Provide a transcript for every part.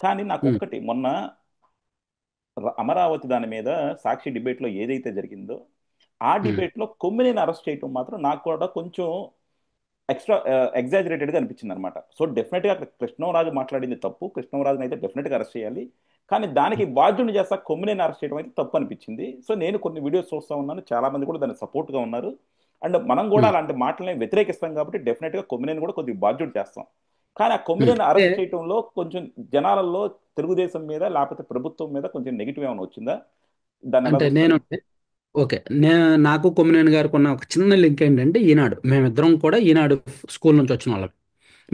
కానీ నాకు ఉమ్, ఒక్కటి మొన్న అమరావతి దాని మీద సాక్షి డిబేట్లో ఏదైతే జరిగిందో ఆ ఉమ్. డిబేట్లో కొమ్మినేని అరెస్ట్ చేయటం మాత్రం నాకు కూడా కొంచెం ఎక్స్ట్రా ఎగ్జాజరేటెడ్గా అనిపించింది అనమాట. సో డెఫినెట్గా అక్కడ కృష్ణంరాజు మాట్లాడింది తప్పు, కృష్ణంరాజుని అయితే డెఫినెట్గా అరెస్ట్ చేయాలి. కానీ దానికి బాధ్యుని చేస్తా కొమ్మినేని అరెస్ట్ చేయడం అయితే తప్పు అనిపించింది. సో నేను కొన్ని వీడియోస్ చూస్తూ ఉన్నాను, చాలా మంది కూడా దానికి సపోర్ట్గా ఉన్నారు. అండ్ మనం కూడా ఉమ్. అలాంటి మాటలని వ్యతిరేకిస్తాం కాబట్టి డెఫినెట్గా కొమ్మినేని కూడా కొద్దిగా బాధ్యుడు చేస్తాం. కానీ ఆ ఉమ్. కొమ్మినేని అంటే అరెస్ట్ చేయడంలో కొంచెం జనాలలో తెలుగుదేశం మీద లేకపోతే ప్రభుత్వం మీద కొంచెం నెగిటివ్ ఏమైనా వచ్చిందా? దాన్ని ఎలా అంటే చూస్తారు? నేను ఓకే. నాకు కొమ్మినేని గారికి ఉన్న ఒక చిన్న లింక్ ఏంటంటే ఈనాడు. మేమిద్దరం కూడా ఈనాడు స్కూల్ నుంచి వచ్చిన వాళ్ళం.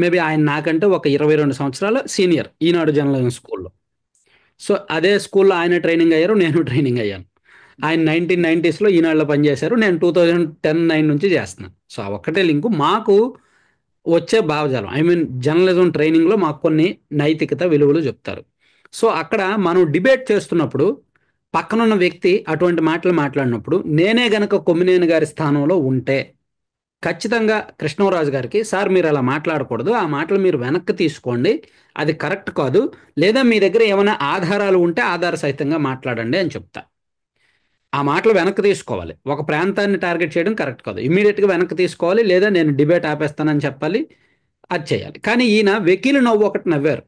మేబీ ఆయన నాకంటే ఒక 22 సంవత్సరాల సీనియర్ ఈనాడు జర్నలిజం స్కూల్లో. సో అదే స్కూల్లో ఆయన ట్రైనింగ్ అయ్యారు, నేను ట్రైనింగ్ అయ్యాను. ఆయన 1990స్లో ఈనాడులో పనిచేశారు, నేను 2010-9 నుంచి చేస్తున్నాను. సో ఆ ఒక్కటే లింకు మాకు వచ్చే భావజాలం. ఐ మీన్ జర్నలిజం ట్రైనింగ్లో మాకు కొన్ని నైతికత విలువలు చెప్తారు. సో అక్కడ మనం డిబేట్ చేస్తున్నప్పుడు పక్కనున్న వ్యక్తి అటువంటి మాటలు మాట్లాడినప్పుడు నేనే గనక కొమ్మినేని గారి స్థానంలో ఉంటే ఖచ్చితంగా కృష్ణరాజు గారికి, సార్ మీరు అలా మాట్లాడకూడదు, ఆ మాటలు మీరు వెనక్కి తీసుకోండి, అది కరెక్ట్ కాదు, లేదా మీ దగ్గర ఏమైనా ఆధారాలు ఉంటే ఆధార సహితంగా మాట్లాడండి అని చెప్తా. ఆ మాటలు వెనక్కి తీసుకోవాలి. ఒక ప్రాంతాన్ని టార్గెట్ చేయడం కరెక్ట్ కాదు, ఇమీడియట్గా వెనక్కి తీసుకోవాలి, లేదా నేను డిబేట్ ఆపేస్తానని చెప్పాలి. అది చేయాలి. కానీ ఈయన వెకీలు నవ్వు ఒకటి నవ్వారు.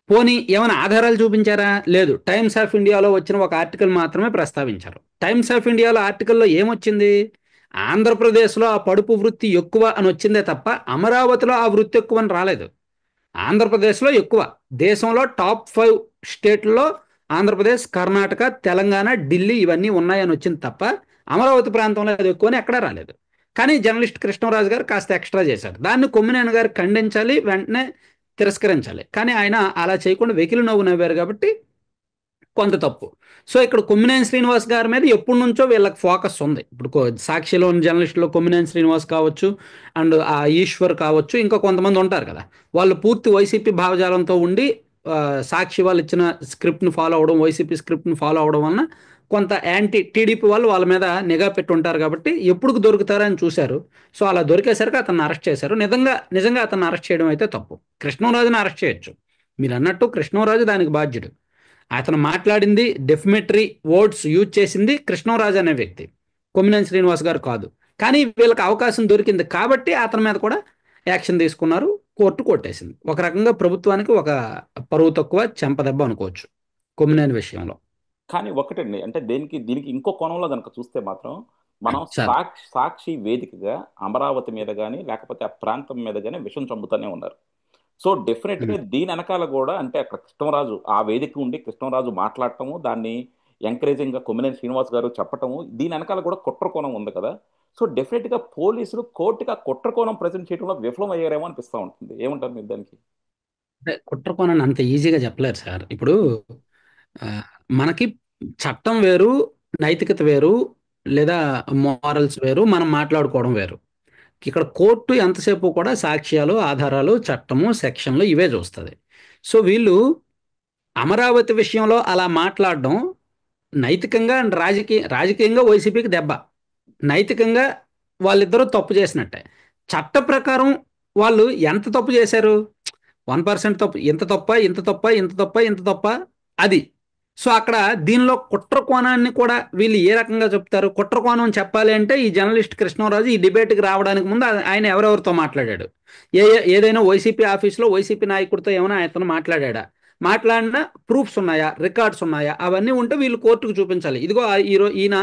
పోనీ ఏమైనా ఆధారాలు చూపించారా? లేదు. టైమ్స్ ఆఫ్ ఇండియాలో వచ్చిన ఒక ఆర్టికల్ మాత్రమే ప్రస్తావించారు. టైమ్స్ ఆఫ్ ఇండియాలో ఆర్టికల్లో ఏమొచ్చింది? ఆంధ్రప్రదేశ్లో ఆ పడుపు వృత్తి ఎక్కువ అని వచ్చిందే తప్ప అమరావతిలో ఆ వృత్తి ఎక్కువ అని రాలేదు. ఆంధ్రప్రదేశ్లో ఎక్కువ. దేశంలో టాప్ 5 స్టేట్లలో ఆంధ్రప్రదేశ్, కర్ణాటక, తెలంగాణ, ఢిల్లీ ఇవన్నీ ఉన్నాయని వచ్చింది తప్ప అమరావతి ప్రాంతంలో అది ఎక్కువ అని ఎక్కడా రాలేదు. కానీ జర్నలిస్ట్ కృష్ణరాజు గారు కాస్త ఎక్స్ట్రా చేశారు. దాన్ని కొమ్మినేని గారు ఖండించాలి, వెంటనే తిరస్కరించాలి. కానీ ఆయన అలా చేయకుండా వెకిలి నవ్వు నవ్వారు కాబట్టి కొంత తప్పు. సో ఇక్కడ కొమ్మినేని శ్రీనివాస్ గారి మీద ఎప్పటి నుంచో వీళ్ళకి ఫోకస్ ఉంది. ఇప్పుడు సాక్షిలోని జర్నలిస్టులో కొమ్మినేని శ్రీనివాస్ కావచ్చు, అండ్ ఆ ఈశ్వర్ కావచ్చు, ఇంకా కొంతమంది ఉంటారు కదా. వాళ్ళు పూర్తి వైసీపీ భావజాలంతో ఉండి ఆ, సాక్షి వాళ్ళు ఇచ్చిన స్క్రిప్ట్ని ఫాలో అవడం, వైసీపీ స్క్రిప్ట్ని ఫాలో అవడం వలన కొంత యాంటీ టీడీపీ వాళ్ళు వాళ్ళ మీద నిఘా పెట్టి ఉంటారు కాబట్టి ఎప్పుడు దొరుకుతారని చూశారు. సో అలా దొరికేసరికి అతన్ని అరెస్ట్ చేశారు. నిజంగా నిజంగా అతన్ని అరెస్ట్ చేయడం అయితే తప్పు. కృష్ణంరాజుని అరెస్ట్ చేయొచ్చు. మీరు అన్నట్టు కృష్ణంరాజు దానికి బాధ్యుడు. అతను మాట్లాడింది డెఫిమెటరీ వర్డ్స్ యూజ్ చేసింది కృష్ణరాజు అనే వ్యక్తి, కొమ్మినేని శ్రీనివాస్ గారు కాదు. కానీ వీళ్ళకి అవకాశం దొరికింది కాబట్టి అతని మీద కూడా యాక్షన్ తీసుకున్నారు. కోర్టు కొట్టేసింది. ఒక రకంగా ప్రభుత్వానికి ఒక పరువు తక్కువ చెంపదెబ్బ అనుకోవచ్చు కొమ్మినేని విషయంలో. కానీ ఒకటండి, అంటే దీనికి ఇంకో కోణంలో కనుక చూస్తే మాత్రం మనం సార్. సాక్షి వేదికగా అమరావతి మీద కానీ లేకపోతే ఆ ప్రాంతం మీద కానీ విషం చంపుతూనే ఉన్నారు. సో డెఫినెట్ గా ఉమ్. దీని వెనకాల కూడా అంటే అక్కడ కృష్ణరాజు ఆ వేదిక ఉండి కృష్ణరాజు మాట్లాడటము, దాన్ని ఎంకరేజింగ్ గా కొమ్మినేని శ్రీనివాస్ గారు చెప్పటము, దీని వెనకాల కూడా కుట్ర కోణం ఉంది కదా. సో డెఫినెట్ గా పోలీసులు కోర్టుకి ఆ కుట్ర కోణం ప్రజెంట్ చేయడంలో విఫలం అయ్యారేమో అనిపిస్తూ ఉంటుంది. ఏమంటారు మీరు దానికి? అంటే కుట్రకోణని అంత ఈజీగా చెప్పలేరు సార్. ఇప్పుడు ఆ, మనకి చట్టం వేరు, నైతికత వేరు, లేదా మారల్స్ వేరు, మనం మాట్లాడుకోవడం వేరు. ఇక్కడ కోర్టు ఎంతసేపు కూడా సాక్ష్యాలు, ఆధారాలు, చట్టము, సెక్షన్లు ఇవే చూస్తుంది. సో వీళ్ళు అమరావతి విషయంలో అలా మాట్లాడడం నైతికంగా అండ్ రాజకీయంగా వైసీపీకి దెబ్బ. నైతికంగా వాళ్ళిద్దరూ తప్పు చేసినట్టే. చట్ట ప్రకారం వాళ్ళు ఎంత తప్పు చేశారు? 1% తప్పు. ఇంత తప్ప, ఇంత తప్ప, ఇంత తప్ప, ఇంత తప్ప, అది. సో అక్కడ దీనిలో కుట్ర కోణాన్ని కూడా వీళ్ళు ఏ రకంగా చెప్తారు? కుట్ర కోణం చెప్పాలి అంటే ఈ జర్నలిస్ట్ కృష్ణరాజు ఈ డిబేట్కి రావడానికి ముందు ఆయన ఎవరెవరితో మాట్లాడాడు? ఏదైనా వైసీపీ ఆఫీస్లో వైసీపీ నాయకుడితో ఏమైనా అతను మాట్లాడా? మాట్లాడిన ప్రూఫ్స్ ఉన్నాయా, రికార్డ్స్ ఉన్నాయా? అవన్నీ ఉంటే వీళ్ళు కోర్టుకు చూపించాలి. ఇదిగో ఈయన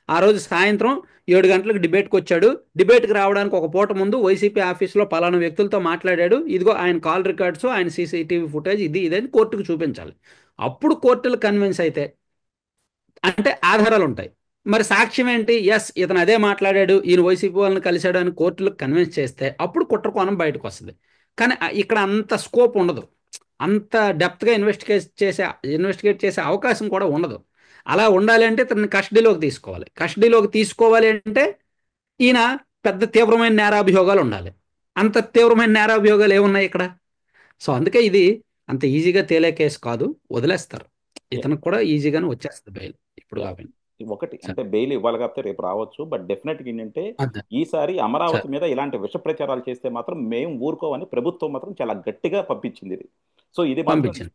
ఆ రోజు సాయంత్రం 7 గంటలకు డిబేట్కి వచ్చాడు, డిబేట్కి రావడానికి ఒక పూట ముందు వైసీపీ ఆఫీస్లో పలానా వ్యక్తులతో మాట్లాడాడు, ఇదిగో ఆయన కాల్ రికార్డ్స్, ఆయన సీసీటీవీ ఫుటేజ్, ఇది ఇదని కోర్టుకు చూపించాలి. అప్పుడు కోర్టులు కన్విన్స్ అయితే, అంటే ఆధారాలు ఉంటాయి. మరి సాక్ష్యం ఏంటి? ఎస్, ఇతను అదే మాట్లాడాడు, ఈయన వైసీపీ వాళ్ళని కలిశాడు అని కోర్టులకు కన్విన్స్ చేస్తే అప్పుడు కుట్ర కోణం బయటకు వస్తుంది. కానీ ఇక్కడ అంత స్కోప్ ఉండదు. అంత డెప్త్గా ఇన్వెస్టిగేట్ చేసే అవకాశం కూడా ఉండదు. అలా ఉండాలి అంటే ఇతన్ని కస్టడీలోకి తీసుకోవాలి. కస్టడీలోకి తీసుకోవాలి అంటే ఈయన పెద్ద తీవ్రమైన నేరాభియోగాలు ఉండాలి. అంత తీవ్రమైన నేరాభియోగాలు ఏమున్నాయి ఇక్కడ? సో అందుకే ఇది అంత ఈజీగా తేలే కేసు కాదు, వదిలేస్తారు. ఇతనికి కూడా ఈజీగానే వచ్చేస్తుంది బెయిల్ ఇప్పుడు యా. కాబట్టి. ఒకటి సార్. అంటే బెయిల్ ఇవ్వాలి కాకపోతే రేపు రావచ్చు. బట్ డెఫినెట్గా ఏంటంటే అదే. ఈసారి సార్. అమరావతి మీద ఇలాంటి విష ప్రచారాలు చేస్తే మాత్రం మేము ఊరుకోవని ప్రభుత్వం మాత్రం చాలా గట్టిగా పంపించింది ఇది. సో ఇది మాత్రం పంపించాను.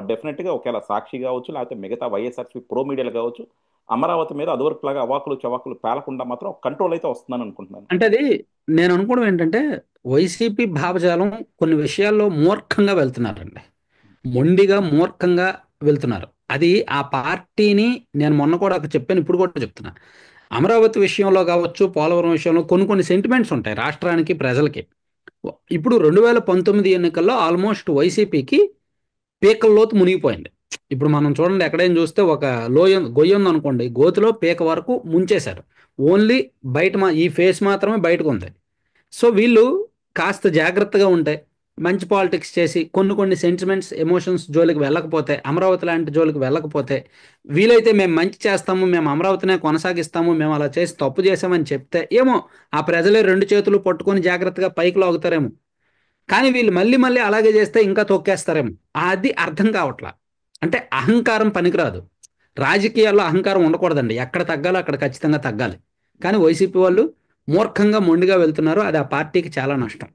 డెఫినెట్ గా ఒకవేళ సాక్షి కావచ్చు, లేకపోతే మిగతా వైఎస్ఆర్సీ ప్రో మీడియాలు కావచ్చు, అమరావతి మీద అదివరకులాగా అవాకులు చవాకులు పేలకుండా మాత్రం కంట్రోల్ అయితే వస్తుందని అనుకుంటున్నాను. అంటే అది నేను అనుకోవడం ఏంటంటే వైసీపీ భావజాలం కొన్ని విషయాల్లో మూర్ఖంగా వెళ్తున్నారండి. మొండిగా మూర్ఖంగా వెళ్తున్నారు. అది ఆ పార్టీని నేను మొన్న కూడా చెప్పాను, ఇప్పుడు కూడా చెప్తున్నా. అమరావతి విషయంలో కావచ్చు, పోలవరం విషయంలో కొన్ని కొన్ని సెంటిమెంట్స్ ఉంటాయి రాష్ట్రానికి, ప్రజలకి. ఇప్పుడు 2019 ఎన్నికల్లో ఆల్మోస్ట్ వైసీపీకి పీకల్లోతు మునిగిపోయింది. ఇప్పుడు మనం చూడండి, ఎక్కడైనా చూస్తే ఒక గొయ్యి ఉంది అనుకోండి, గోతిలో పీక వరకు ముంచేశారు. ఓన్లీ బయట ఈ ఫేస్ మాత్రమే బయటకు ఉంది. సో వీళ్ళు కాస్త జాగ్రత్తగా ఉంటే, మంచి పాలిటిక్స్ చేసి కొన్ని కొన్ని సెంటిమెంట్స్, ఎమోషన్స్ జోలికి వెళ్ళకపోతే, అమరావతి లాంటి జోలికి వెళ్ళకపోతే, వీలైతే మేము మంచి చేస్తాము, మేము అమరావతినే కొనసాగిస్తాము, మేము అలా చేసి తప్పు చేసామని చెప్తే ఏమో ఆ ప్రజలే రెండు చేతులు పట్టుకొని జాగ్రత్తగా పైకి లాగుతారేమో. కానీ వీళ్ళు మళ్ళీ మళ్ళీ అలాగే చేస్తే ఇంకా తొక్కేస్తారేమో. అది అర్థం కావట్లా. అంటే అహంకారం పనికిరాదు. రాజకీయాల్లో అహంకారం ఉండకూడదండి. ఎక్కడ తగ్గాలో అక్కడ ఖచ్చితంగా తగ్గాలి. కానీ వైసీపీ వాళ్ళు మూర్ఖంగా మొండిగా వెళ్తున్నారు. అది ఆ పార్టీకి చాలా నష్టం.